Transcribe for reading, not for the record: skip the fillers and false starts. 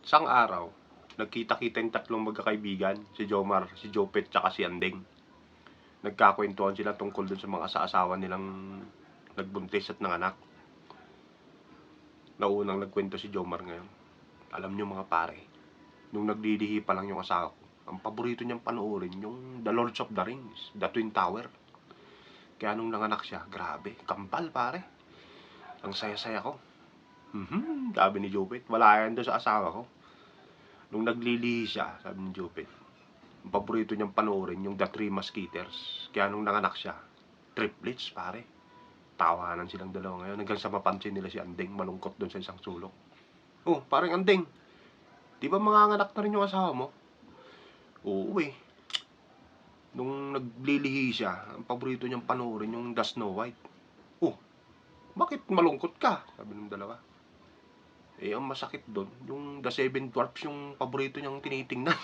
Isang araw, nagkita-kita yung tatlong magkakaibigan, si Jomar, si Jopet, tsaka si Andeng. Nagkakwentuhan sila tungkol dun sa mga asawa nilang nagbuntis at nanganak. Naunang nagkwento si Jomar ngayon. Alam nyo mga pare, nung naglilihi pa lang yung asawa ko, ang paborito niyang panoorin yung The Lords of the Rings, The Twin Tower. Kaya nung nanganak siya, grabe, kampal pare. Ang saya-saya ko. Sabi ni Jopet, wala yan doon sa asawa ko. Nung naglilihi siya, sabi ni Jopet, ang paborito niyang panoorin yung The Three Musketeers. Kaya nung nanganak siya, triplets pare. Tawanan silang dalawa ngayon hanggang sa mapansin nila si Andeng malungkot doon sa isang sulok. Oh, parang Andeng, di ba manganganak na rin yung asawa mo? Oo eh. Nung naglilihi siya, ang paborito niyang panoorin yung The Snow White. Oh, bakit malungkot ka? Sabi ng dalawa. Eh, ang masakit doon, yung The Seven Dwarfs yung paborito niyang tinitingnan.